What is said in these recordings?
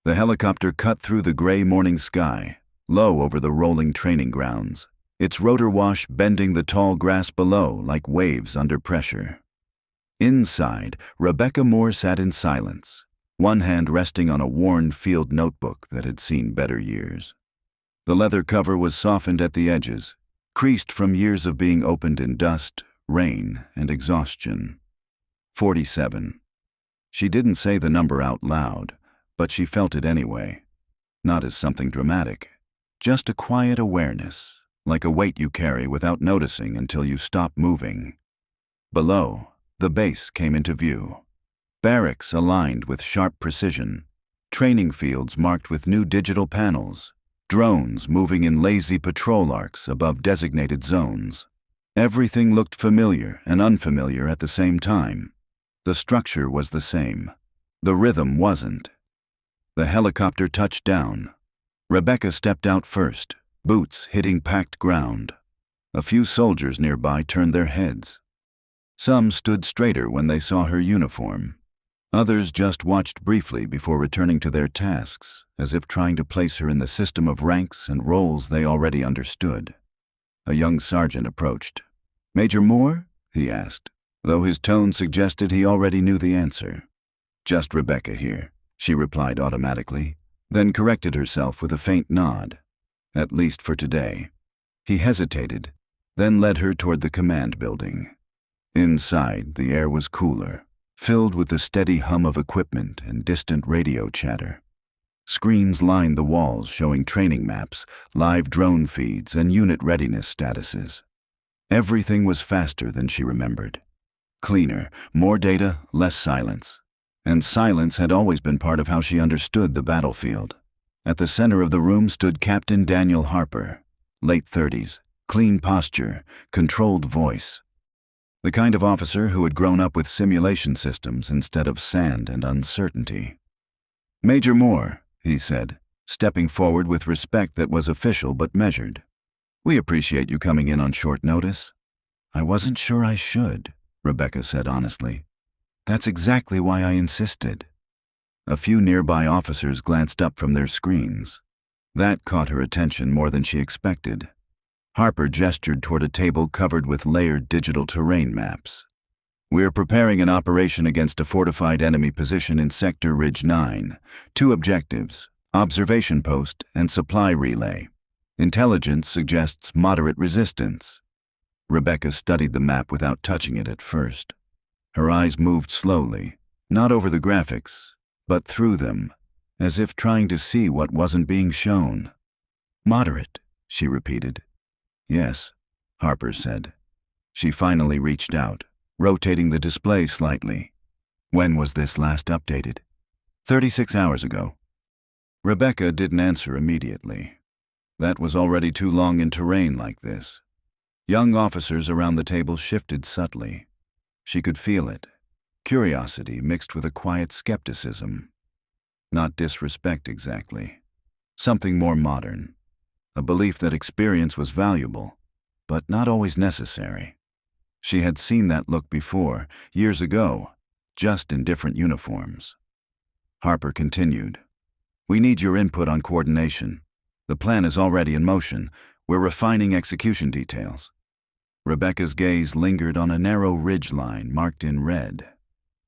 The helicopter cut through the gray morning sky, low over the rolling training grounds, its rotor wash bending the tall grass below like waves under pressure. Inside, Rebecca Moore sat in silence, one hand resting on a worn field notebook that had seen better years. The leather cover was softened at the edges, creased from years of being opened in dust, rain, and exhaustion. 47. She didn't say the number out loud, but she felt it anyway. Not as something dramatic, just a quiet awareness, like a weight you carry without noticing until you stop moving. Below, the base came into view. Barracks aligned with sharp precision, training fields marked with new digital panels, drones moving in lazy patrol arcs above designated zones. Everything looked familiar and unfamiliar at the same time. The structure was the same. The rhythm wasn't. The helicopter touched down. Rebecca stepped out first, boots hitting packed ground. A few soldiers nearby turned their heads. Some stood straighter when they saw her uniform. Others just watched briefly before returning to their tasks, as if trying to place her in the system of ranks and roles they already understood. A young sergeant approached. "Major Moore?" he asked, though his tone suggested he already knew the answer. "Just Rebecca here," she replied automatically, then corrected herself with a faint nod. "At least for today." He hesitated, then led her toward the command building. Inside, the air was cooler, filled with the steady hum of equipment and distant radio chatter. Screens lined the walls showing training maps, live drone feeds, and unit readiness statuses. Everything was faster than she remembered. Cleaner, more data, less silence. And silence had always been part of how she understood the battlefield. At the center of the room stood Captain Daniel Harper, late 30s, clean posture, controlled voice. The kind of officer who had grown up with simulation systems instead of sand and uncertainty. "Major Moore," he said, stepping forward with respect that was official but measured. "We appreciate you coming in on short notice." "I wasn't sure I should," Rebecca said honestly. "That's exactly why I insisted." A few nearby officers glanced up from their screens. That caught her attention more than she expected. Harper gestured toward a table covered with layered digital terrain maps. "We're preparing an operation against a fortified enemy position in Sector Ridge 9. 2 objectives, observation post and supply relay. Intelligence suggests moderate resistance." Rebecca studied the map without touching it at first. Her eyes moved slowly, not over the graphics, but through them, as if trying to see what wasn't being shown. "Moderate," she repeated. "Yes," Harper said. She finally reached out, rotating the display slightly. "When was this last updated?" 36 hours ago." Rebecca didn't answer immediately. That was already too long in terrain like this. Young officers around the table shifted subtly. She could feel it, curiosity mixed with a quiet skepticism. Not disrespect exactly. Something more modern. A belief that experience was valuable, but not always necessary. She had seen that look before, years ago, just in different uniforms. Harper continued. "We need your input on coordination. The plan is already in motion. We're refining execution details." Rebecca's gaze lingered on a narrow ridge line marked in red.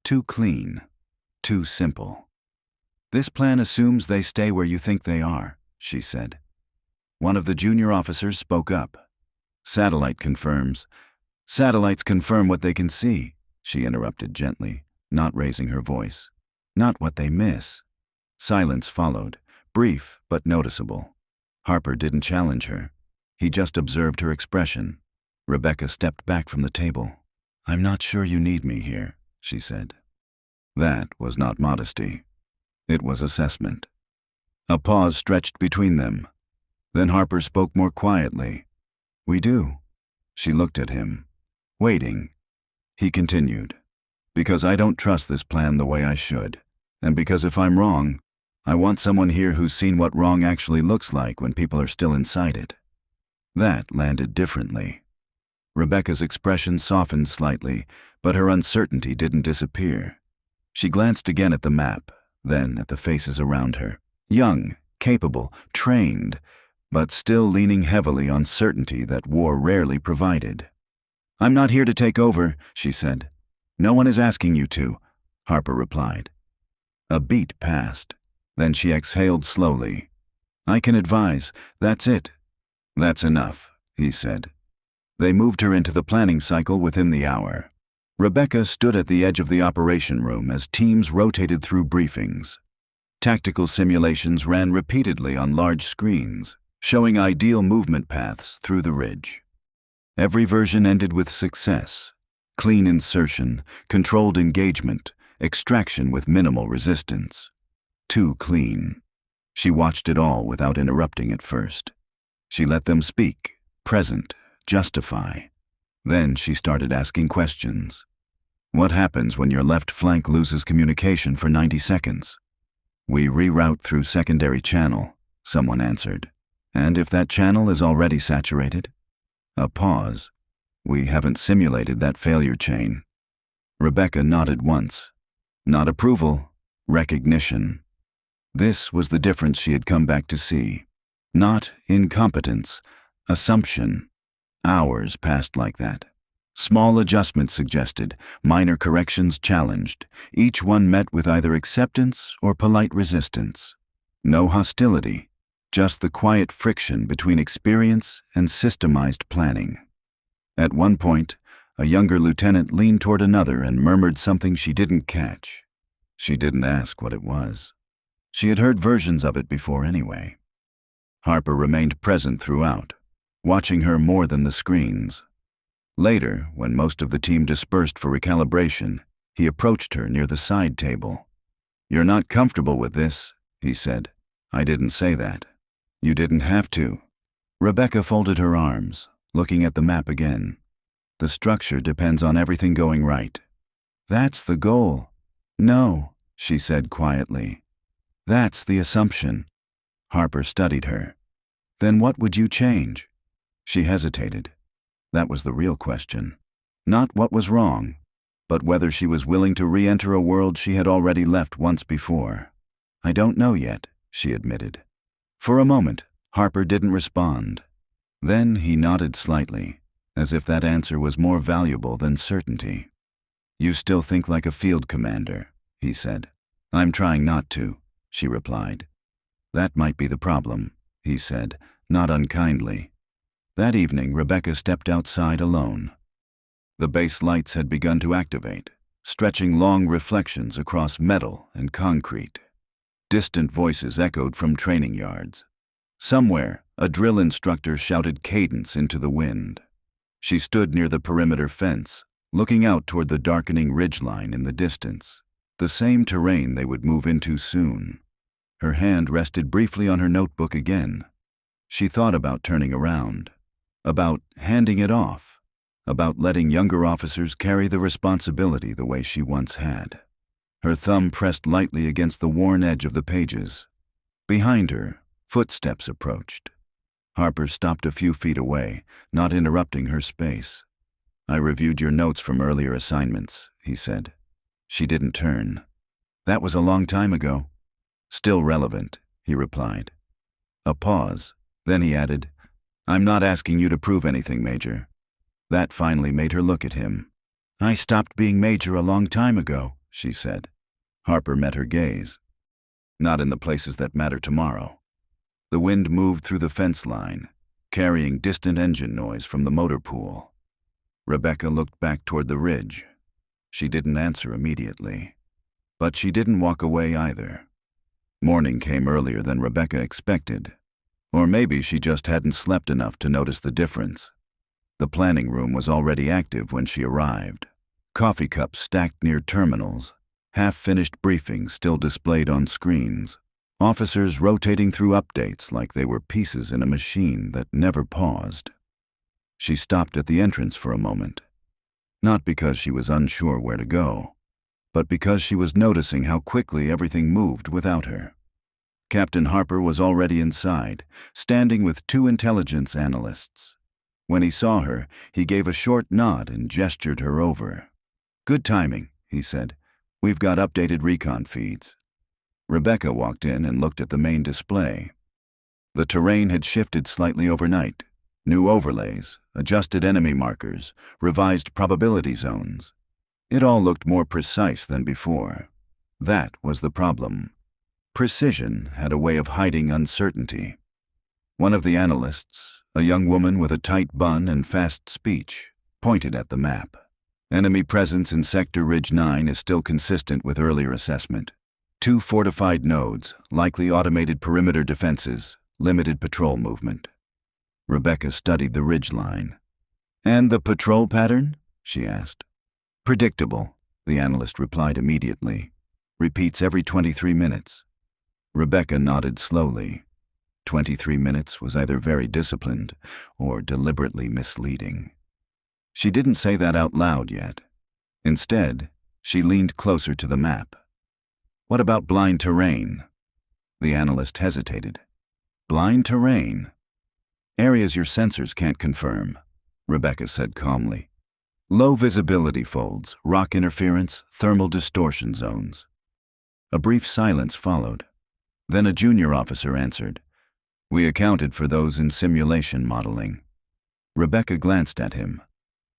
Too clean, too simple. "This plan assumes they stay where you think they are," she said. One of the junior officers spoke up. "Satellite confirms." "Satellites confirm what they can see," she interrupted gently, not raising her voice. "Not what they miss." Silence followed, brief but noticeable. Harper didn't challenge her. He just observed her expression. Rebecca stepped back from the table. "I'm not sure you need me here," she said. That was not modesty. It was assessment. A pause stretched between them. Then Harper spoke more quietly. "We do." She looked at him, waiting. He continued. "Because I don't trust this plan the way I should. And because if I'm wrong, I want someone here who's seen what wrong actually looks like when people are still inside it." That landed differently. Rebecca's expression softened slightly, but her uncertainty didn't disappear. She glanced again at the map, then at the faces around her. Young, capable, trained, but still leaning heavily on certainty that war rarely provided. "I'm not here to take over," she said. "No one is asking you to," Harper replied. A beat passed. Then she exhaled slowly. "I can advise. That's it." "That's enough," he said. They moved her into the planning cycle within the hour. Rebecca stood at the edge of the operation room as teams rotated through briefings. Tactical simulations ran repeatedly on large screens, showing ideal movement paths through the ridge. Every version ended with success: clean insertion, controlled engagement, extraction with minimal resistance. Too clean. She watched it all without interrupting at first. She let them speak, present, justify. Then she started asking questions. "What happens when your left flank loses communication for 90 seconds? "We reroute through secondary channel," someone answered. "And if that channel is already saturated?" A pause. "We haven't simulated that failure chain." Rebecca nodded once. Not approval, recognition. This was the difference she had come back to see. Not incompetence, assumption. Hours passed like that. Small adjustments suggested, minor corrections challenged, each one met with either acceptance or polite resistance. No hostility, just the quiet friction between experience and systemized planning. At one point, a younger lieutenant leaned toward another and murmured something she didn't catch. She didn't ask what it was. She had heard versions of it before anyway. Harper remained present throughout, watching her more than the screens. Later, when most of the team dispersed for recalibration, he approached her near the side table. "You're not comfortable with this," he said. "I didn't say that. You didn't have to." Rebecca folded her arms, looking at the map again. "The structure depends on everything going right." "That's the goal." "No," she said quietly. "That's the assumption." Harper studied her. "Then what would you change?" She hesitated. That was the real question. Not what was wrong, but whether she was willing to re-enter a world she had already left once before. "I don't know yet," she admitted. For a moment, Harper didn't respond. Then he nodded slightly, as if that answer was more valuable than certainty. "You still think like a field commander," he said. "I'm trying not to," she replied. "That might be the problem," he said, not unkindly. That evening, Rebecca stepped outside alone. The base lights had begun to activate, stretching long reflections across metal and concrete. Distant voices echoed from training yards. Somewhere, a drill instructor shouted cadence into the wind. She stood near the perimeter fence, looking out toward the darkening ridgeline in the distance, the same terrain they would move into soon. Her hand rested briefly on her notebook again. She thought about turning around, about handing it off, about letting younger officers carry the responsibility the way she once had. Her thumb pressed lightly against the worn edge of the pages. Behind her, footsteps approached. Harper stopped a few feet away, not interrupting her space. "I reviewed your notes from earlier assignments," he said. She didn't turn. "That was a long time ago." "Still relevant," he replied. A pause. Then he added, "I'm not asking you to prove anything, Major." That finally made her look at him. "I stopped being Major a long time ago," she said. Harper met her gaze. "Not in the places that matter tomorrow." The wind moved through the fence line, carrying distant engine noise from the motor pool. Rebecca looked back toward the ridge. She didn't answer immediately. But she didn't walk away either. Morning came earlier than Rebecca expected. Or maybe she just hadn't slept enough to notice the difference. The planning room was already active when she arrived. Coffee cups stacked near terminals, half-finished briefings still displayed on screens, officers rotating through updates like they were pieces in a machine that never paused. She stopped at the entrance for a moment, not because she was unsure where to go, but because she was noticing how quickly everything moved without her. Captain Harper was already inside, standing with two intelligence analysts. When he saw her, he gave a short nod and gestured her over. "Good timing," he said. "We've got updated recon feeds." Rebecca walked in and looked at the main display. The terrain had shifted slightly overnight. New overlays, adjusted enemy markers, revised probability zones. It all looked more precise than before. That was the problem. Precision had a way of hiding uncertainty. One of the analysts, a young woman with a tight bun and fast speech, pointed at the map. Enemy presence in Sector Ridge 9 is still consistent with earlier assessment. 2 fortified nodes, likely automated perimeter defenses, limited patrol movement. Rebecca studied the ridge line. "And the patrol pattern?" she asked. "Predictable," the analyst replied immediately. "Repeats every 23 minutes. Rebecca nodded slowly. 23 minutes was either very disciplined or deliberately misleading. She didn't say that out loud yet. Instead, she leaned closer to the map. "What about blind terrain?" The analyst hesitated. "Blind terrain? Areas your sensors can't confirm," Rebecca said calmly. "Low visibility folds, rock interference, thermal distortion zones." A brief silence followed. Then a junior officer answered. "We accounted for those in simulation modeling." Rebecca glanced at him.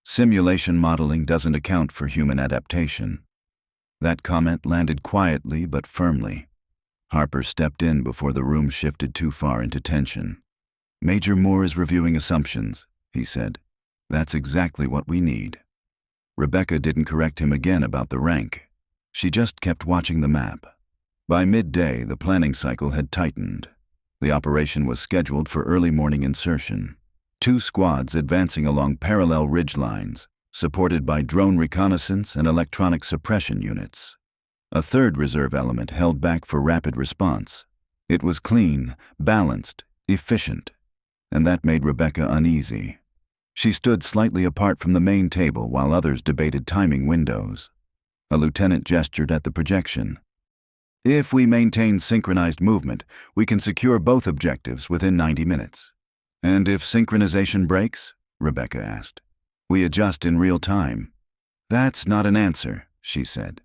"Simulation modeling doesn't account for human adaptation." That comment landed quietly but firmly. Harper stepped in before the room shifted too far into tension. "Major Moore is reviewing assumptions," he said. "That's exactly what we need." Rebecca didn't correct him again about the rank. She just kept watching the map. By midday, the planning cycle had tightened. The operation was scheduled for early morning insertion. 2 squads advancing along parallel ridge lines, supported by drone reconnaissance and electronic suppression units. A 3rd reserve element held back for rapid response. It was clean, balanced, efficient, and that made Rebecca uneasy. She stood slightly apart from the main table while others debated timing windows. A lieutenant gestured at the projection. "If we maintain synchronized movement, we can secure both objectives within 90 minutes. "And if synchronization breaks?" Rebecca asked. "We adjust in real time." "That's not an answer," she said.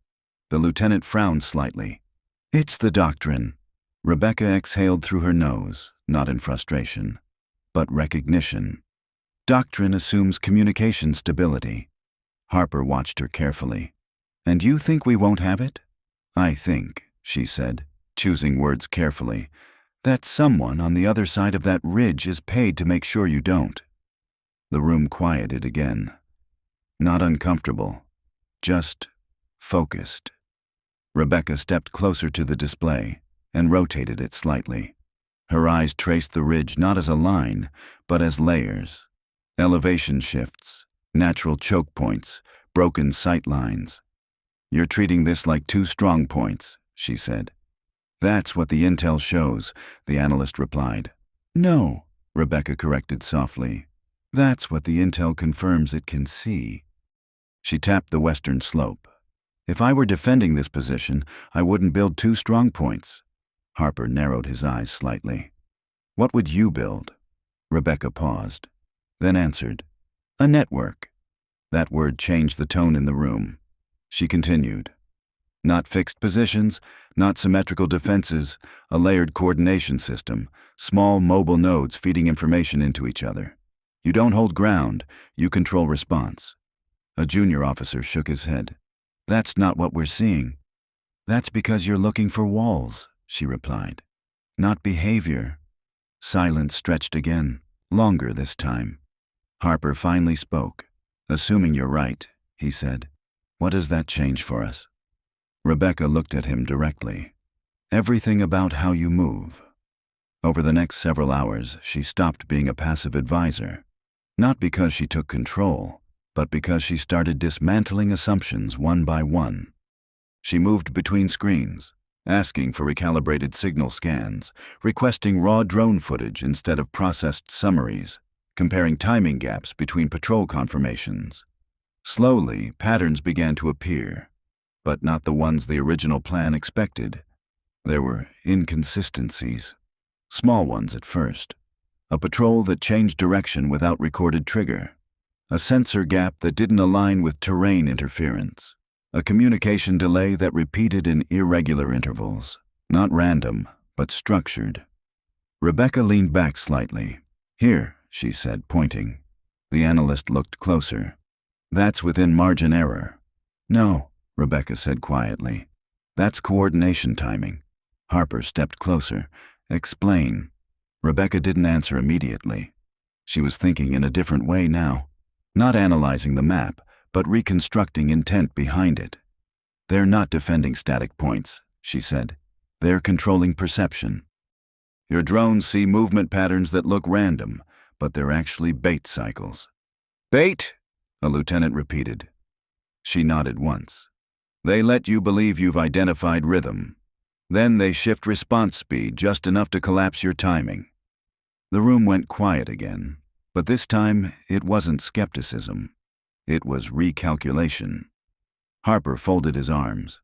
The lieutenant frowned slightly. "It's the doctrine." Rebecca exhaled through her nose, not in frustration, but recognition. "Doctrine assumes communication stability." Harper watched her carefully. "And you think we won't have it?" "I think," she said, choosing words carefully, "that someone on the other side of that ridge is paid to make sure you don't." The room quieted again. Not uncomfortable, just focused. Rebecca stepped closer to the display and rotated it slightly. Her eyes traced the ridge not as a line, but as layers. Elevation shifts, natural choke points, broken sight lines. "You're treating this like 2 strong points," she said. "That's what the intel shows," the analyst replied. "No," Rebecca corrected softly. "That's what the intel confirms it can see." She tapped the western slope. "If I were defending this position, I wouldn't build 2 strong points." Harper narrowed his eyes slightly. "What would you build?" Rebecca paused, then answered, "A network." That word changed the tone in the room. She continued, "Not fixed positions, not symmetrical defenses, a layered coordination system, small mobile nodes feeding information into each other. You don't hold ground, you control response." A junior officer shook his head. "That's not what we're seeing." "That's because you're looking for walls," she replied. "Not behavior." Silence stretched again, longer this time. Harper finally spoke. "Assuming you're right," he said, "what does that change for us?" Rebecca looked at him directly. "Everything about how you move." Over the next several hours, she stopped being a passive advisor. Not because she took control, but because she started dismantling assumptions one by one. She moved between screens, asking for recalibrated signal scans, requesting raw drone footage instead of processed summaries, comparing timing gaps between patrol confirmations. Slowly, patterns began to appear, but not the ones the original plan expected. There were inconsistencies, small ones at first. A patrol that changed direction without recorded trigger. A sensor gap that didn't align with terrain interference. A communication delay that repeated in irregular intervals. Not random, but structured. Rebecca leaned back slightly. "Here," she said, pointing. The analyst looked closer. "That's within margin error." "No," Rebecca said quietly. "That's coordination timing." Harper stepped closer. "Explain." Rebecca didn't answer immediately. She was thinking in a different way now. Not analyzing the map, but reconstructing intent behind it. "They're not defending static points," she said. "They're controlling perception. Your drones see movement patterns that look random, but they're actually bait cycles." "Bait?" a lieutenant repeated. She nodded once. "They let you believe you've identified rhythm. Then they shift response speed just enough to collapse your timing." The room went quiet again, but this time it wasn't skepticism. It was recalculation. Harper folded his arms.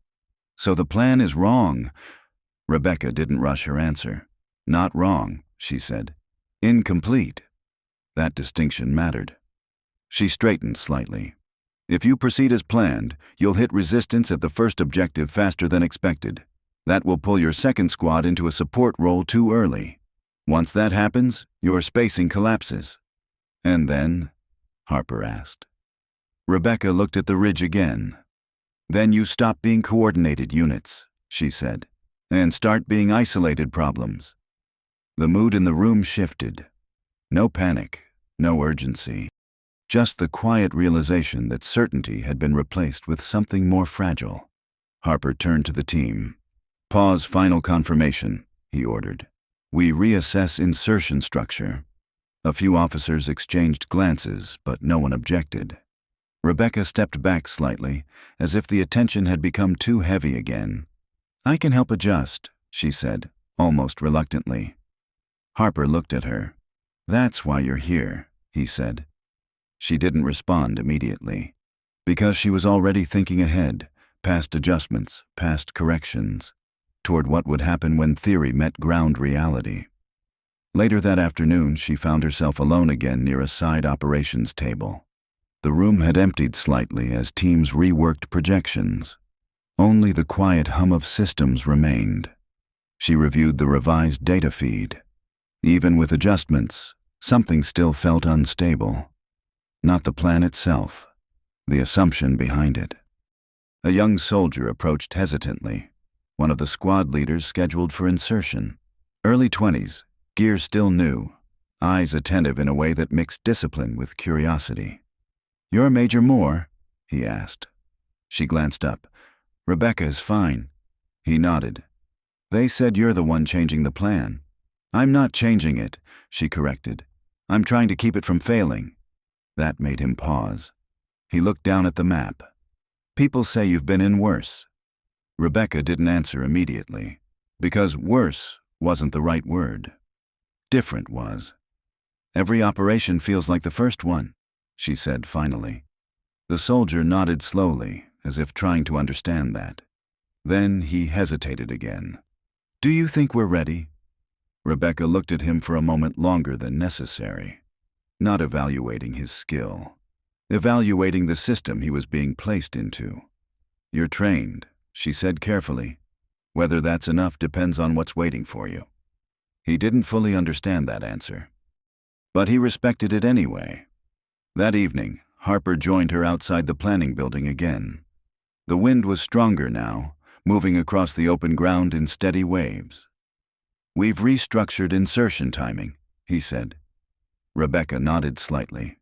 "So the plan is wrong." Rebecca didn't rush her answer. "Not wrong," she said. "Incomplete." That distinction mattered. She straightened slightly. "If you proceed as planned, you'll hit resistance at the first objective faster than expected. That will pull your second squad into a support role too early. Once that happens, your spacing collapses." "And then?" Harper asked. Rebecca looked at the ridge again. "Then you stop being coordinated units," she said, "and start being isolated problems." The mood in the room shifted. No panic, no urgency. Just the quiet realization that certainty had been replaced with something more fragile. Harper turned to the team. "Pause final confirmation," he ordered. "We reassess insertion structure." A few officers exchanged glances, but no one objected. Rebecca stepped back slightly, as if the attention had become too heavy again. "I can help adjust," she said, almost reluctantly. Harper looked at her. "That's why you're here," he said. She didn't respond immediately, because she was already thinking ahead, past adjustments, past corrections, toward what would happen when theory met ground reality. Later that afternoon, she found herself alone again near a side operations table. The room had emptied slightly as teams reworked projections. Only the quiet hum of systems remained. She reviewed the revised data feed. Even with adjustments, something still felt unstable. Not the plan itself, the assumption behind it. A young soldier approached hesitantly, one of the squad leaders scheduled for insertion. Early 20s, gear still new, eyes attentive in a way that mixed discipline with curiosity. "You're Major Moore?" he asked. She glanced up. "Rebecca is fine." He nodded. "They said you're the one changing the plan." "I'm not changing it," she corrected. "I'm trying to keep it from failing." That made him pause. He looked down at the map. "People say you've been in worse." Rebecca didn't answer immediately, because worse wasn't the right word. Different was. "Every operation feels like the first one," she said finally. The soldier nodded slowly, as if trying to understand that. Then he hesitated again. "Do you think we're ready?" Rebecca looked at him for a moment longer than necessary, not evaluating his skill, evaluating the system he was being placed into. "You're trained," she said carefully. "Whether that's enough depends on what's waiting for you." He didn't fully understand that answer, but he respected it anyway. That evening, Harper joined her outside the planning building again. The wind was stronger now, moving across the open ground in steady waves. "We've restructured insertion timing," he said. Rebecca nodded slightly.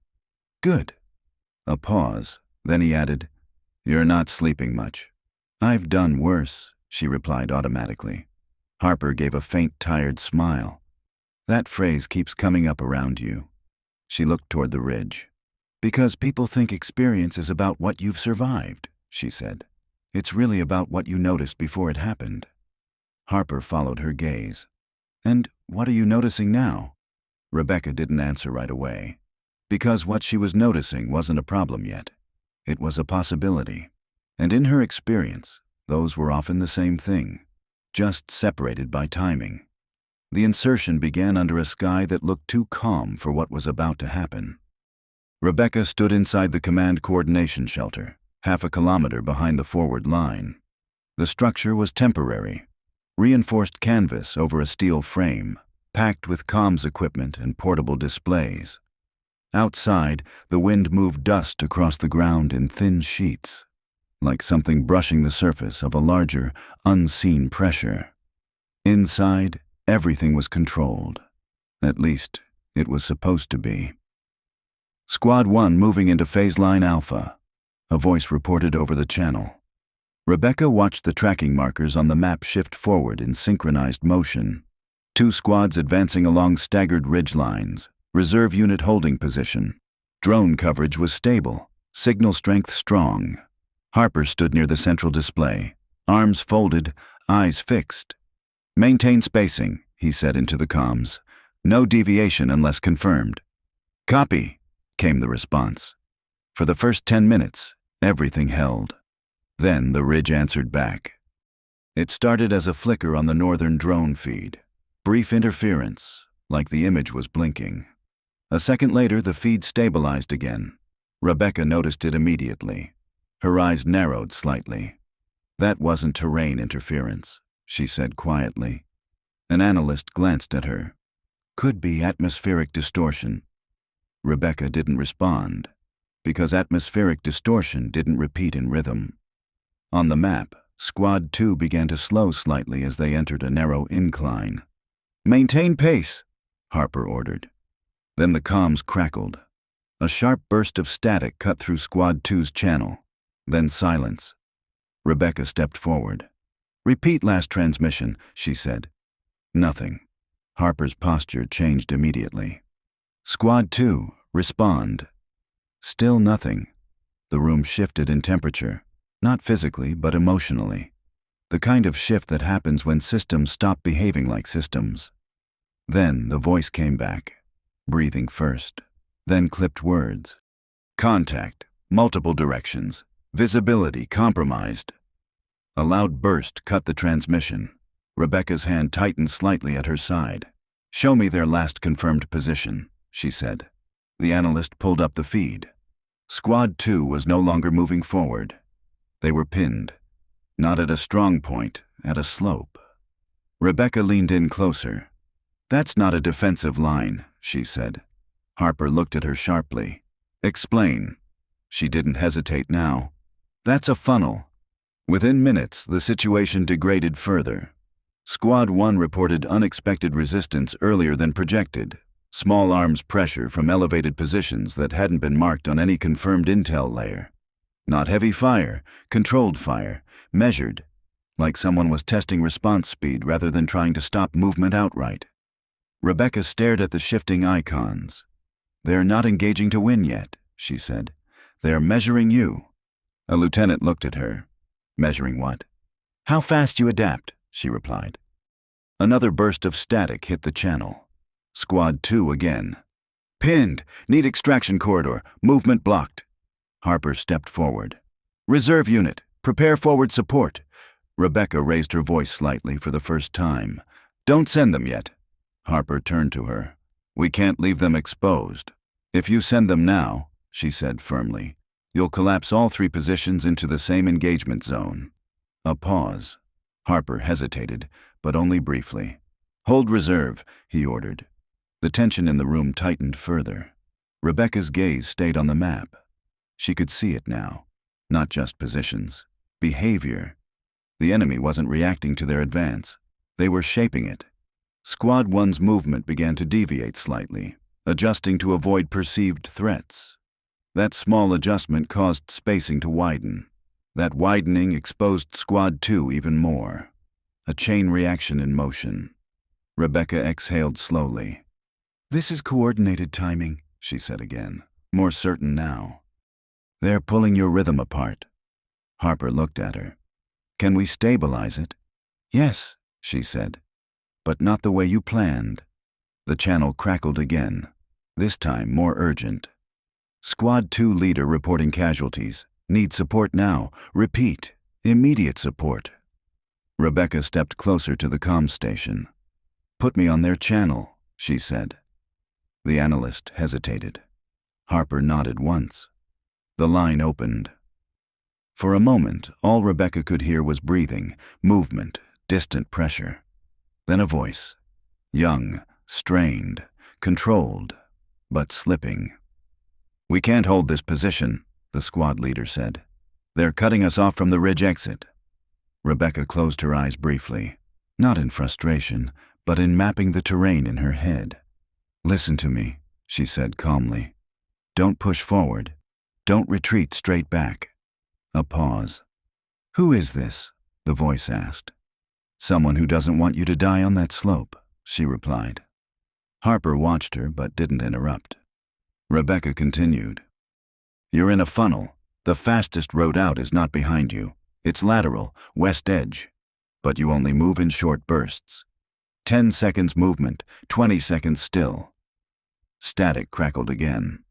"Good." A pause, then he added, "You're not sleeping much." "I've done worse," she replied automatically. Harper gave a faint, tired smile. "That phrase keeps coming up around you." She looked toward the ridge. "Because people think experience is about what you've survived," she said. "It's really about what you noticed before it happened." Harper followed her gaze. "And what are you noticing now?" Rebecca didn't answer right away, because what she was noticing wasn't a problem yet. It was a possibility. And in her experience, those were often the same thing, just separated by timing. The insertion began under a sky that looked too calm for what was about to happen. Rebecca stood inside the command coordination shelter, half a kilometer behind the forward line. The structure was temporary. reinforced canvas over a steel frame, packed with comms equipment and portable displays. Outside, the wind moved dust across the ground in thin sheets, like something brushing the surface of a larger, unseen pressure. Inside, everything was controlled. At least, it was supposed to be. Squad 1 moving into Phase Line Alpha, a voice reported over the channel. Rebecca watched the tracking markers on the map shift forward in synchronized motion. 2 squads advancing along staggered ridge lines, reserve unit holding position. Drone coverage was stable, signal strength strong. Harper stood near the central display, arms folded, eyes fixed. "Maintain spacing," he said into the comms. "No deviation unless confirmed." "Copy," came the response. For the first 10 minutes, everything held. Then the ridge answered back. It started as a flicker on the northern drone feed. Brief interference, like the image was blinking. A second later, the feed stabilized again. Rebecca noticed it immediately. Her eyes narrowed slightly. "That wasn't terrain interference," she said quietly. An analyst glanced at her. "Could be atmospheric distortion." Rebecca didn't respond, because atmospheric distortion didn't repeat in rhythm. On the map, Squad 2 began to slow slightly as they entered a narrow incline. "Maintain pace," Harper ordered. Then the comms crackled. A sharp burst of static cut through Squad 2's channel. Then silence. Rebecca stepped forward. "Repeat last transmission," she said. Nothing. Harper's posture changed immediately. "Squad 2, respond." Still nothing. The room shifted in temperature. Not physically, but emotionally. The kind of shift that happens when systems stop behaving like systems. Then the voice came back, breathing first, then clipped words. "Contact, multiple directions, visibility compromised." A loud burst cut the transmission. Rebecca's hand tightened slightly at her side. "Show me their last confirmed position," she said. The analyst pulled up the feed. Squad 2 was no longer moving forward. They were pinned, not at a strong point, at a slope. Rebecca leaned in closer. "That's not a defensive line," she said. Harper looked at her sharply. "Explain." She didn't hesitate now. "That's a funnel." Within minutes, the situation degraded further. Squad 1 reported unexpected resistance earlier than projected. Small arms pressure from elevated positions that hadn't been marked on any confirmed intel layer. Not heavy fire, controlled fire, measured, like someone was testing response speed rather than trying to stop movement outright. Rebecca stared at the shifting icons. "They're not engaging to win yet," she said. "They're measuring you." A lieutenant looked at her. "Measuring what?" "How fast you adapt," she replied. Another burst of static hit the channel. Squad 2 again. "Pinned. Need extraction corridor. Movement blocked." Harper stepped forward. "Reserve unit. Prepare forward support." Rebecca raised her voice slightly for the first time. "Don't send them yet." Harper turned to her. "We can't leave them exposed. If you send them now," she said firmly, "you'll collapse all 3 positions into the same engagement zone." A pause. Harper hesitated, but only briefly. "Hold reserve," he ordered. The tension in the room tightened further. Rebecca's gaze stayed on the map. She could see it now. Not just positions. Behavior. The enemy wasn't reacting to their advance. They were shaping it. Squad 1's movement began to deviate slightly, adjusting to avoid perceived threats. That small adjustment caused spacing to widen. That widening exposed Squad 2 even more. A chain reaction in motion. Rebecca exhaled slowly. "This is coordinated timing," she said again, more certain now. "They're pulling your rhythm apart." Harper looked at her. "Can we stabilize it?" "Yes," she said, "but not the way you planned." The channel crackled again, this time more urgent. Squad 2 leader reporting casualties. Need support now. Repeat. Immediate support. Rebecca stepped closer to the comm station. "Put me on their channel," she said. The analyst hesitated. Harper nodded once. The line opened. For a moment, all Rebecca could hear was breathing, movement, distant pressure. Then a voice. Young, strained, controlled, but slipping. "We can't hold this position," the squad leader said. "They're cutting us off from the ridge exit." Rebecca closed her eyes briefly, not in frustration, but in mapping the terrain in her head. "Listen to me," she said calmly. "Don't push forward. Don't retreat straight back." A pause. "Who is this?" the voice asked. "Someone who doesn't want you to die on that slope," she replied. Harper watched her but didn't interrupt. Rebecca continued. "You're in a funnel. The fastest road out is not behind you. It's lateral, west edge. But you only move in short bursts. 10 seconds movement, 20 seconds still." Static crackled again.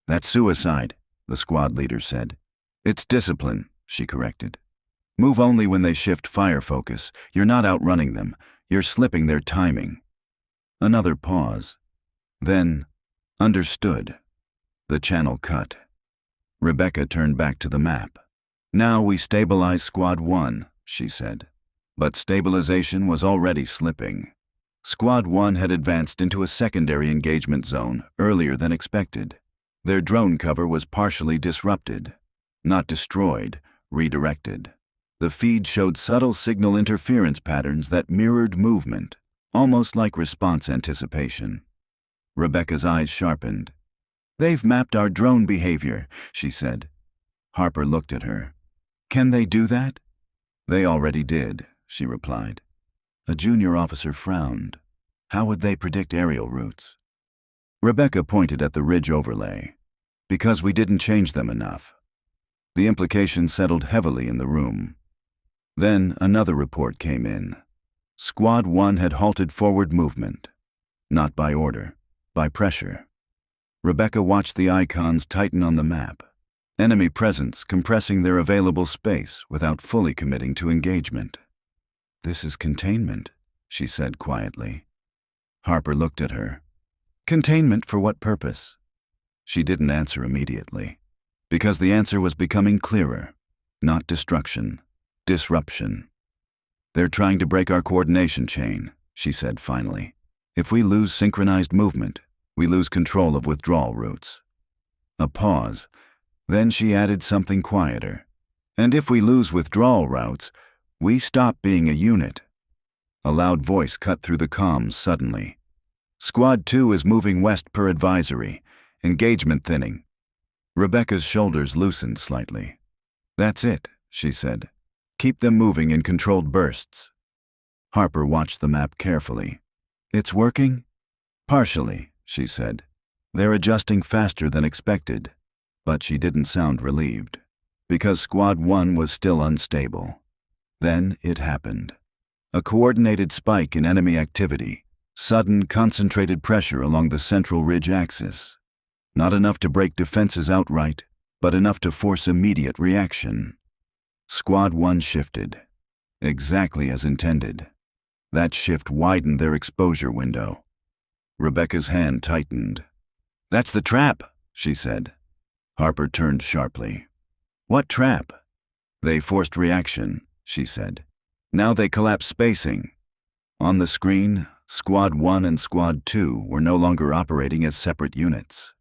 "That's suicide," the squad leader said. "It's discipline," she corrected. "Move only when they shift fire focus. You're not outrunning them. You're slipping their timing." Another pause. Then, "Understood." The channel cut. Rebecca turned back to the map. "Now we stabilize Squad 1, she said. But stabilization was already slipping. Squad 1 had advanced into a secondary engagement zone earlier than expected. Their drone cover was partially disrupted. Not destroyed, redirected. The feed showed subtle signal interference patterns that mirrored movement, almost like response anticipation. Rebecca's eyes sharpened. "They've mapped our drone behavior," she said. Harper looked at her. "Can they do that?" "They already did," she replied. A junior officer frowned. "How would they predict aerial routes?" Rebecca pointed at the ridge overlay. "Because we didn't change them enough." The implication settled heavily in the room. Then another report came in. Squad 1 had halted forward movement. Not by order, by pressure. Rebecca watched the icons tighten on the map. Enemy presence compressing their available space without fully committing to engagement. "This is containment," she said quietly. Harper looked at her. "Containment for what purpose?" She didn't answer immediately, because the answer was becoming clearer. Not destruction, disruption. "They're trying to break our coordination chain," she said finally. "If we lose synchronized movement, we lose control of withdrawal routes." A pause. Then she added something quieter. "And if we lose withdrawal routes, we stop being a unit." A loud voice cut through the comms suddenly. "Squad 2 is moving west per advisory. Engagement thinning." Rebecca's shoulders loosened slightly. "That's it," she said. "Keep them moving in controlled bursts." Harper watched the map carefully. "It's working?" "Partially," she said. "They're adjusting faster than expected." But she didn't sound relieved, because Squad 1 was still unstable. Then it happened. A coordinated spike in enemy activity, sudden concentrated pressure along the central ridge axis. Not enough to break defenses outright, but enough to force immediate reaction. Squad 1 shifted, exactly as intended. That shift widened their exposure window. Rebecca's hand tightened. "That's the trap," she said. Harper turned sharply. "What trap?" "They forced reaction," she said. "Now they collapse spacing." On the screen, Squad 1 and Squad 2 were no longer operating as separate units.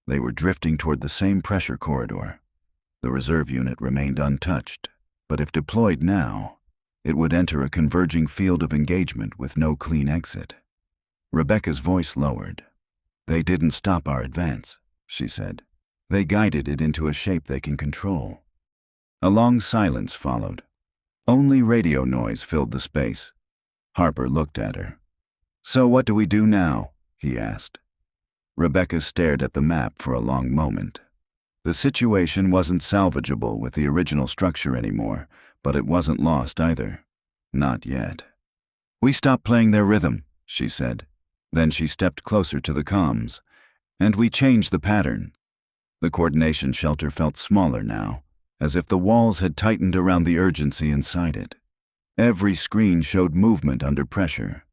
They were drifting toward the same pressure corridor. The reserve unit remained untouched, but if deployed now, it would enter a converging field of engagement with no clean exit. Rebecca's voice lowered. "They didn't stop our advance," she said. "They guided it into a shape they can control." A long silence followed. Only radio noise filled the space. Harper looked at her. "So what do we do now?" he asked. Rebecca stared at the map for a long moment. The situation wasn't salvageable with the original structure anymore, but it wasn't lost either. Not yet. "We stopped playing their rhythm," she said. Then she stepped closer to the comms. "And we changed the pattern." The coordination shelter felt smaller now, as if the walls had tightened around the urgency inside it. Every screen showed movement under pressure.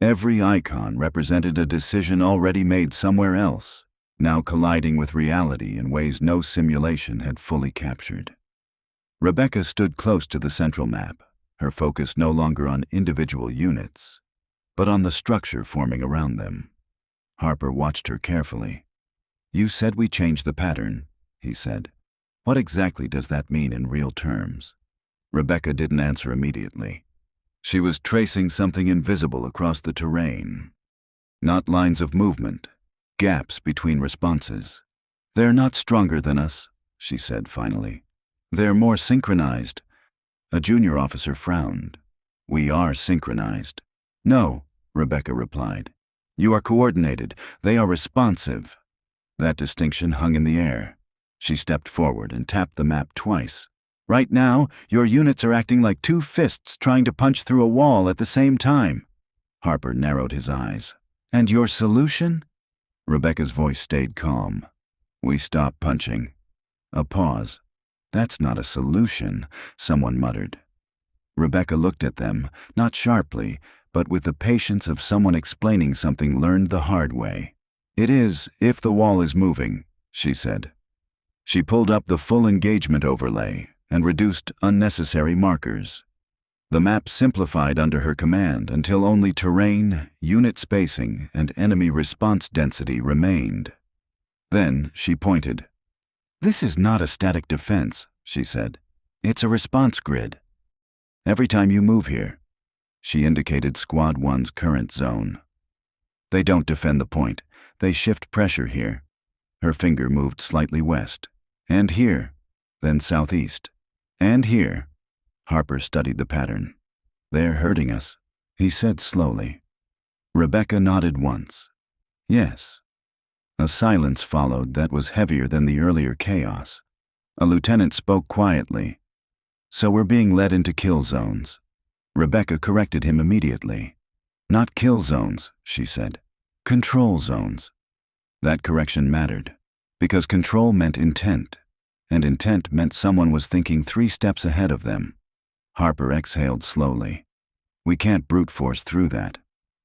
Every icon represented a decision already made somewhere else, now colliding with reality in ways no simulation had fully captured. Rebecca stood close to the central map, her focus no longer on individual units, but on the structure forming around them. Harper watched her carefully. "You said we changed the pattern," he said. "What exactly does that mean in real terms?" Rebecca didn't answer immediately. She was tracing something invisible across the terrain. Not lines of movement, gaps between responses. "They're not stronger than us," she said finally. "They're more synchronized." A junior officer frowned. "We are synchronized." "No," Rebecca replied. "You are coordinated. They are responsive." That distinction hung in the air. She stepped forward and tapped the map twice. "Right now, your units are acting like two fists trying to punch through a wall at the same time." Harper narrowed his eyes. "And your solution?" Rebecca's voice stayed calm. "We stop punching." A pause. "That's not a solution," someone muttered. Rebecca looked at them, not sharply, but with the patience of someone explaining something learned the hard way. "It is, if the wall is moving," she said. She pulled up the full engagement overlay and reduced unnecessary markers. The map simplified under her command until only terrain, unit spacing, and enemy response density remained. Then she pointed. "This is not a static defense," she said. "It's a response grid. Every time you move here," she indicated Squad 1's current zone. "They don't defend the point. They shift pressure here." Her finger moved slightly west. "And here, then southeast. And here." Harper studied the pattern. "They're hurting us," he said slowly. Rebecca nodded once. "Yes." A silence followed that was heavier than the earlier chaos. A lieutenant spoke quietly. "So we're being led into kill zones." Rebecca corrected him immediately. "Not kill zones," she said. "Control zones." That correction mattered, because control meant intent, and intent meant someone was thinking 3 steps ahead of them. Harper exhaled slowly. "We can't brute force through that."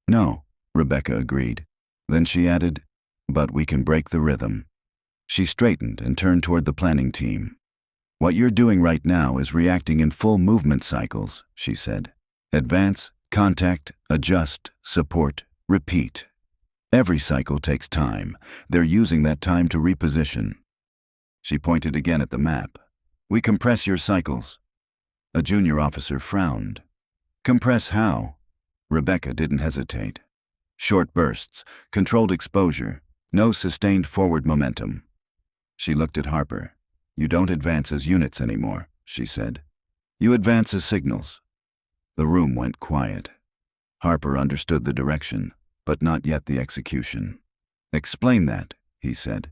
"No," Rebecca agreed. Then she added, "But we can break the rhythm." She straightened and turned toward the planning team. "What you're doing right now is reacting in full movement cycles," she said. "Advance, contact, adjust, support, repeat. Every cycle takes time. They're using that time to reposition." She pointed again at the map. "We compress your cycles." A junior officer frowned. "Compress how?" Rebecca didn't hesitate. "Short bursts, controlled exposure, no sustained forward momentum." She looked at Harper. "You don't advance as units anymore," she said. "You advance as signals." The room went quiet. Harper understood the direction, but not yet the execution. "Explain that," he said.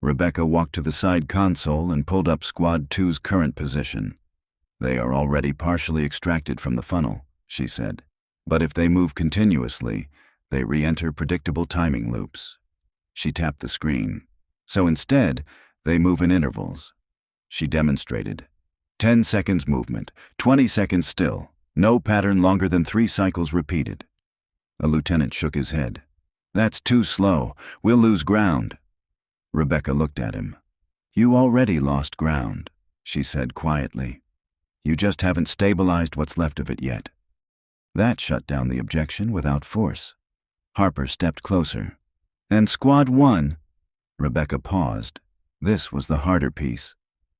Rebecca walked to the side console and pulled up Squad 2's current position. "They are already partially extracted from the funnel," she said. "But if they move continuously, they re-enter predictable timing loops." She tapped the screen. "So instead, they move in intervals." She demonstrated. 10 seconds movement, 20 seconds still, no pattern longer than 3 cycles repeated. A lieutenant shook his head. "That's too slow. We'll lose ground." Rebecca looked at him. "You already lost ground," she said quietly. "You just haven't stabilized what's left of it yet." That shut down the objection without force. Harper stepped closer. "And Squad 1?" Rebecca paused. This was the harder piece.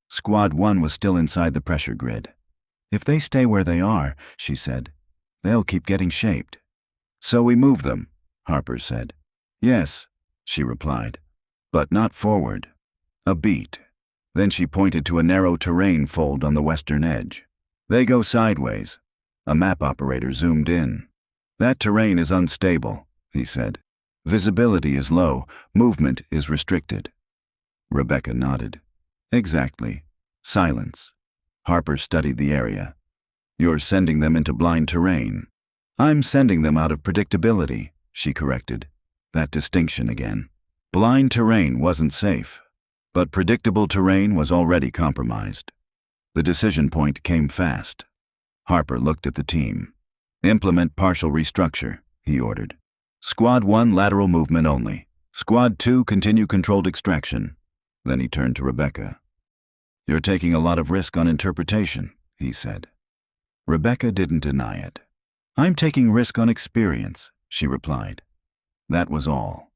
Squad 1 was still inside the pressure grid. "If they stay where they are," she said, "they'll keep getting shaped." "So we move them," Harper said. "Yes," she replied, "but not forward." A beat. Then she pointed to a narrow terrain fold on the western edge. "They go sideways." A map operator zoomed in. "That terrain is unstable," he said. "Visibility is low, movement is restricted." Rebecca nodded. "Exactly." Silence. Harper studied the area. "You're sending them into blind terrain." "I'm sending them out of predictability," she corrected. That distinction again. Blind terrain wasn't safe, but predictable terrain was already compromised. The decision point came fast. Harper looked at the team. "Implement partial restructure," he ordered. "Squad 1 lateral movement only. Squad 2 continue controlled extraction." Then he turned to Rebecca. "You're taking a lot of risk on interpretation," he said. Rebecca didn't deny it. "I'm taking risk on experience," she replied. That was all.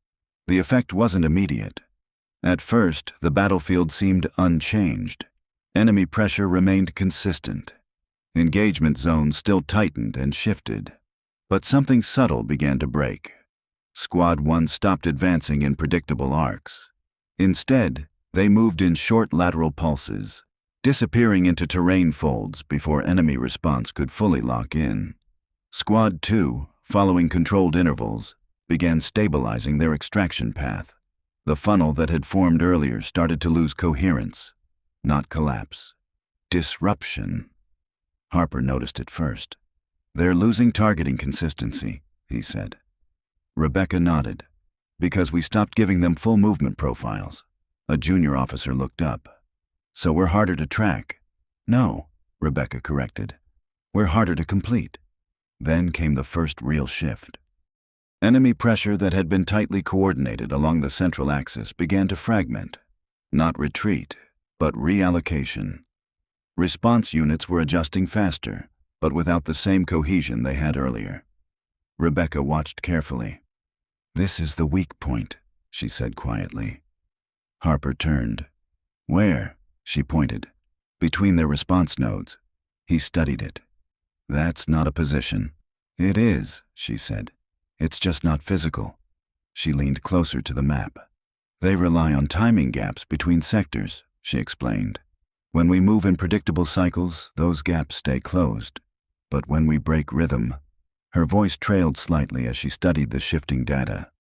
The effect wasn't immediate. At first, the battlefield seemed unchanged. Enemy pressure remained consistent. Engagement zones still tightened and shifted. But something subtle began to break. Squad 1 stopped advancing in predictable arcs. Instead, they moved in short lateral pulses, disappearing into terrain folds before enemy response could fully lock in. Squad 2, following controlled intervals, began stabilizing their extraction path. The funnel that had formed earlier started to lose coherence, not collapse. Disruption. Harper noticed it first. "They're losing targeting consistency," he said. Rebecca nodded. "Because we stopped giving them full movement profiles." A junior officer looked up. "So we're harder to track?" "No," Rebecca corrected. "We're harder to complete." Then came the first real shift. Enemy pressure that had been tightly coordinated along the central axis began to fragment. Not retreat, but reallocation. Response units were adjusting faster, but without the same cohesion they had earlier. Rebecca watched carefully. "This is the weak point," she said quietly. Harper turned. "Where?" she pointed. "Between their response nodes." He studied it. "That's not a position." "It is," she said. "It's just not physical." She leaned closer to the map. "They rely on timing gaps between sectors," she explained. "When we move in predictable cycles, those gaps stay closed. But when we break rhythm," her voice trailed slightly as she studied the shifting data,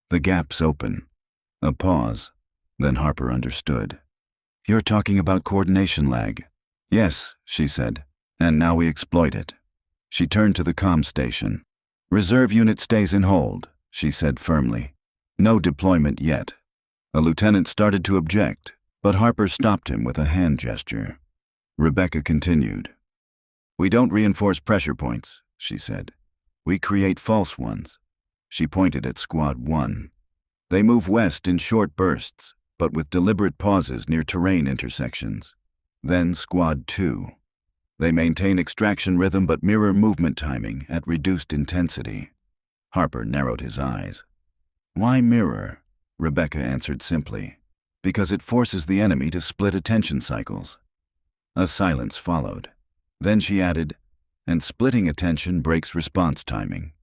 "the gaps open." A pause. Then Harper understood. "You're talking about coordination lag." "Yes," she said, "and now we exploit it." She turned to the comm station. "Reserve unit stays in hold," she said firmly. "No deployment yet." A lieutenant started to object, but Harper stopped him with a hand gesture. Rebecca continued. "We don't reinforce pressure points," she said. "We create false ones." She pointed at Squad 1. "They move west in short bursts, but with deliberate pauses near terrain intersections. Then Squad 2. They maintain extraction rhythm but mirror movement timing at reduced intensity." Harper narrowed his eyes. "Why mirror?" Rebecca answered simply. "Because it forces the enemy to split attention cycles." A silence followed. Then she added, "And splitting attention breaks response timing."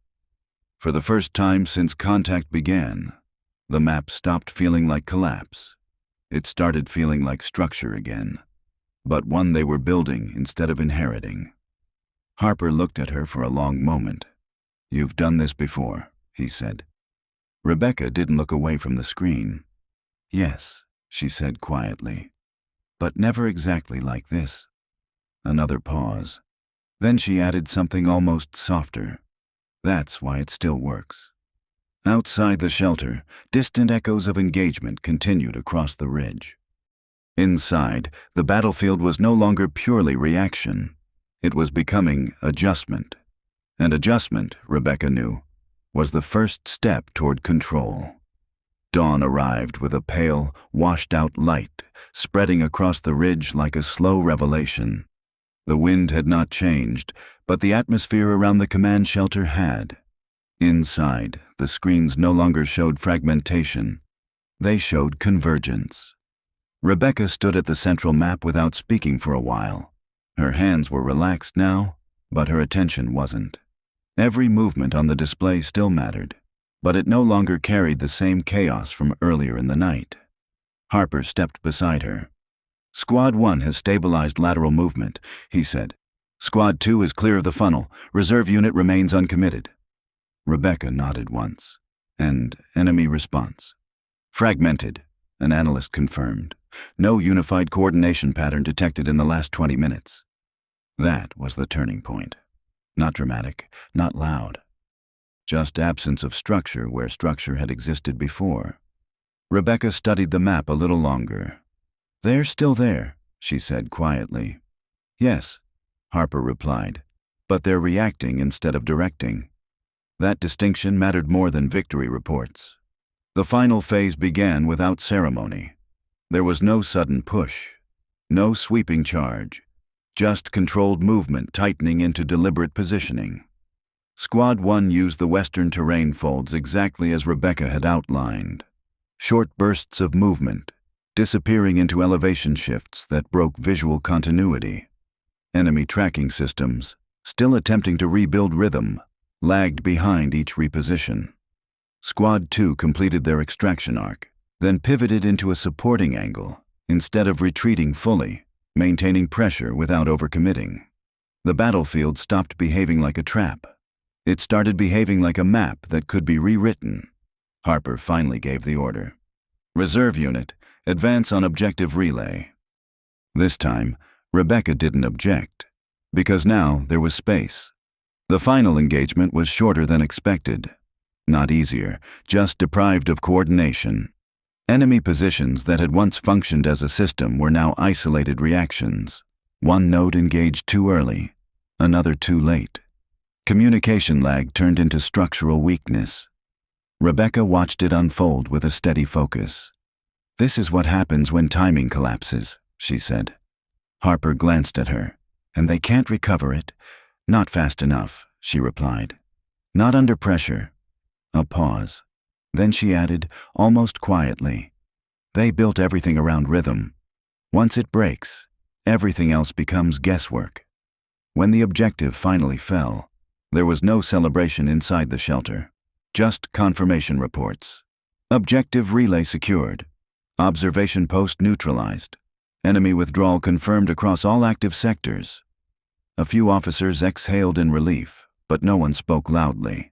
For the first time since contact began, the map stopped feeling like collapse. It started feeling like structure again, but one they were building instead of inheriting. Harper looked at her for a long moment. "You've done this before," he said. Rebecca didn't look away from the screen. "Yes," she said quietly, "but never exactly like this." Another pause. Then she added something almost softer. "That's why it still works." Outside the shelter, distant echoes of engagement continued across the ridge. Inside, the battlefield was no longer purely reaction. It was becoming adjustment. And adjustment, Rebecca knew, was the first step toward control. Dawn arrived with a pale, washed-out light, spreading across the ridge like a slow revelation. The wind had not changed, but the atmosphere around the command shelter had. Inside, the screens no longer showed fragmentation. They showed convergence. Rebecca stood at the central map without speaking for a while. Her hands were relaxed now, but her attention wasn't. Every movement on the display still mattered, but it no longer carried the same chaos from earlier in the night. Harper stepped beside her. "Squad 1 has stabilized lateral movement," he said. "Squad 2 is clear of the funnel. Reserve unit remains uncommitted." Rebecca nodded once. "And enemy response?" "Fragmented," an analyst confirmed. "No unified coordination pattern detected in the last 20 minutes. That was the turning point. Not dramatic, not loud. Just absence of structure where structure had existed before. Rebecca studied the map a little longer. "They're still there," she said quietly. "Yes," Harper replied, "but they're reacting instead of directing." That distinction mattered more than victory reports. The final phase began without ceremony. There was no sudden push, no sweeping charge, just controlled movement tightening into deliberate positioning. Squad 1 used the western terrain folds exactly as Rebecca had outlined. Short bursts of movement, disappearing into elevation shifts that broke visual continuity. Enemy tracking systems, still attempting to rebuild rhythm, lagged behind each reposition. Squad 2 completed their extraction arc, then pivoted into a supporting angle, instead of retreating fully, maintaining pressure without overcommitting. The battlefield stopped behaving like a trap. It started behaving like a map that could be rewritten. Harper finally gave the order. Reserve unit, advance on objective relay. This time, Rebecca didn't object, because now there was space. The final engagement was shorter than expected. Not easier, just deprived of coordination. Enemy positions that had once functioned as a system were now isolated reactions. One node engaged too early, another too late. Communication lag turned into structural weakness. Rebecca watched it unfold with a steady focus. "This is what happens when timing collapses," she said. Harper glanced at her. "And they can't recover it. Not fast enough," she replied. "Not under pressure." A pause. Then she added, almost quietly, "They built everything around rhythm. Once it breaks, everything else becomes guesswork." When the objective finally fell, there was no celebration inside the shelter, just confirmation reports. Objective relay secured. Observation post neutralized. Enemy withdrawal confirmed across all active sectors. A few officers exhaled in relief, but no one spoke loudly.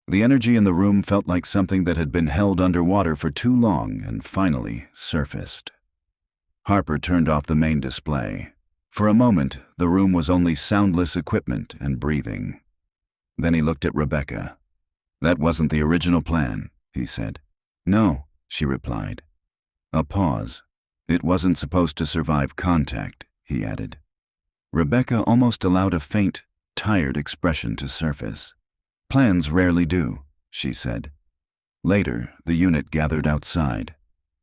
The energy in the room felt like something that had been held underwater for too long and finally surfaced. Harper turned off the main display. For a moment, the room was only soundless equipment and breathing. Then he looked at Rebecca. "That wasn't the original plan," he said. "No," she replied. A pause. "It wasn't supposed to survive contact," he added. Rebecca almost allowed a faint, tired expression to surface. "Plans rarely do," she said. Later, the unit gathered outside.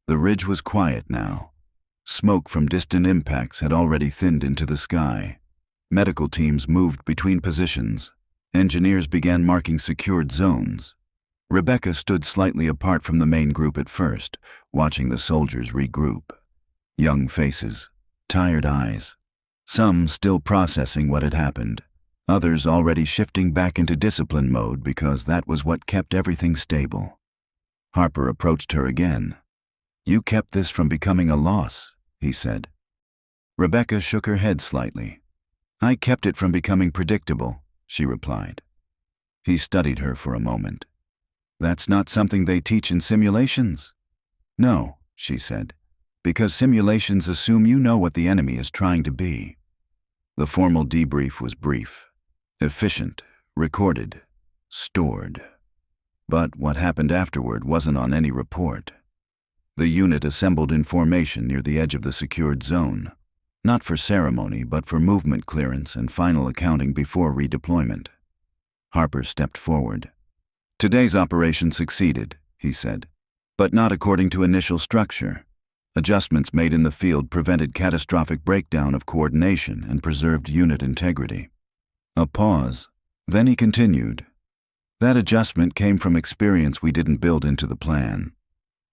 The ridge was quiet now. Smoke from distant impacts had already thinned into the sky. Medical teams moved between positions. Engineers began marking secured zones. Rebecca stood slightly apart from the main group at first, watching the soldiers regroup. Young faces, tired eyes. Some still processing what had happened. Others already shifting back into discipline mode because that was what kept everything stable. Harper approached her again. "You kept this from becoming a loss," he said. Rebecca shook her head slightly. "I kept it from becoming predictable," she replied. He studied her for a moment. "That's not something they teach in simulations?" "No," she said, "because simulations assume you know what the enemy is trying to be." The formal debrief was brief. Efficient, recorded, stored. But what happened afterward wasn't on any report. The unit assembled in formation near the edge of the secured zone, not for ceremony but for movement clearance and final accounting before redeployment. Harper stepped forward. "Today's operation succeeded," he said, "but not according to initial structure. Adjustments made in the field prevented catastrophic breakdown of coordination and preserved unit integrity." A pause. Then he continued. "That adjustment came from experience we didn't build into the plan."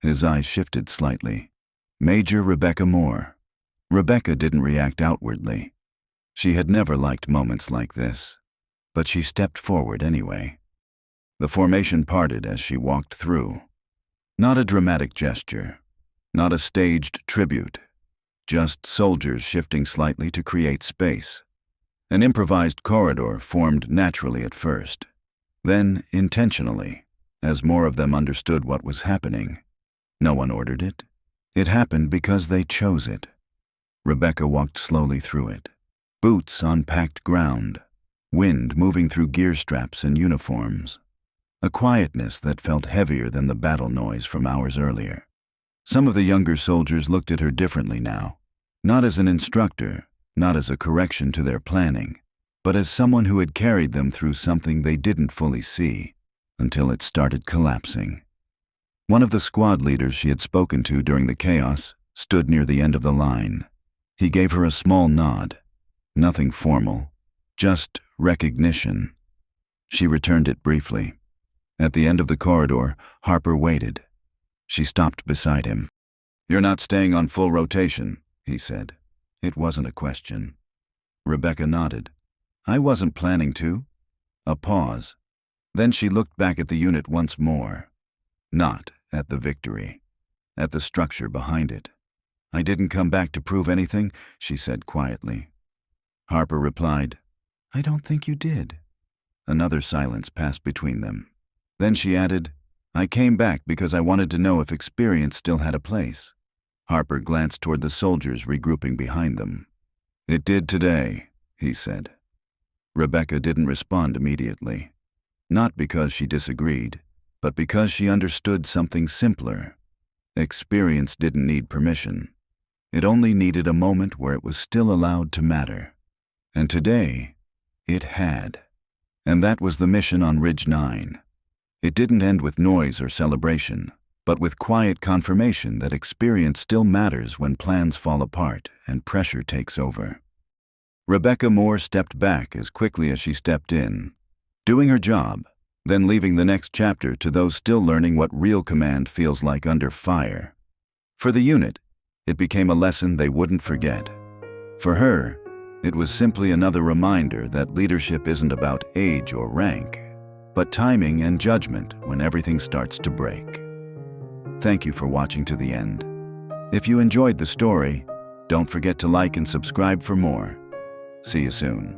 His eyes shifted slightly. Major Rebecca Moore. Rebecca didn't react outwardly. She had never liked moments like this. But she stepped forward anyway. The formation parted as she walked through. Not a dramatic gesture. Not a staged tribute. Just soldiers shifting slightly to create space. An improvised corridor formed naturally at first, then intentionally, as more of them understood what was happening. No one ordered it. It happened because they chose it. Rebecca walked slowly through it. Boots on packed ground, wind moving through gear straps and uniforms. A quietness that felt heavier than the battle noise from hours earlier. Some of the younger soldiers looked at her differently now, not as an instructor, not as a correction to their planning, but as someone who had carried them through something they didn't fully see, until it started collapsing. One of the squad leaders she had spoken to during the chaos stood near the end of the line. He gave her a small nod. Nothing formal, just recognition. She returned it briefly. At the end of the corridor, Harper waited. She stopped beside him. "You're not staying on full rotation," he said. It wasn't a question. Rebecca nodded. "I wasn't planning to." A pause. Then she looked back at the unit once more. Not at the victory, at the structure behind it. "I didn't come back to prove anything," she said quietly. Harper replied, "I don't think you did." Another silence passed between them. Then she added, "I came back because I wanted to know if experience still had a place." Harper glanced toward the soldiers regrouping behind them. "It did today," he said. Rebecca didn't respond immediately. Not because she disagreed, but because she understood something simpler. Experience didn't need permission. It only needed a moment where it was still allowed to matter. And today, it had. And that was the mission on Ridge 9. It didn't end with noise or celebration, but with quiet confirmation that experience still matters when plans fall apart and pressure takes over. Rebecca Moore stepped back as quickly as she stepped in, doing her job, then leaving the next chapter to those still learning what real command feels like under fire. For the unit, it became a lesson they wouldn't forget. For her, it was simply another reminder that leadership isn't about age or rank, but timing and judgment when everything starts to break. Thank you for watching to the end. If you enjoyed the story, don't forget to like and subscribe for more. See you soon.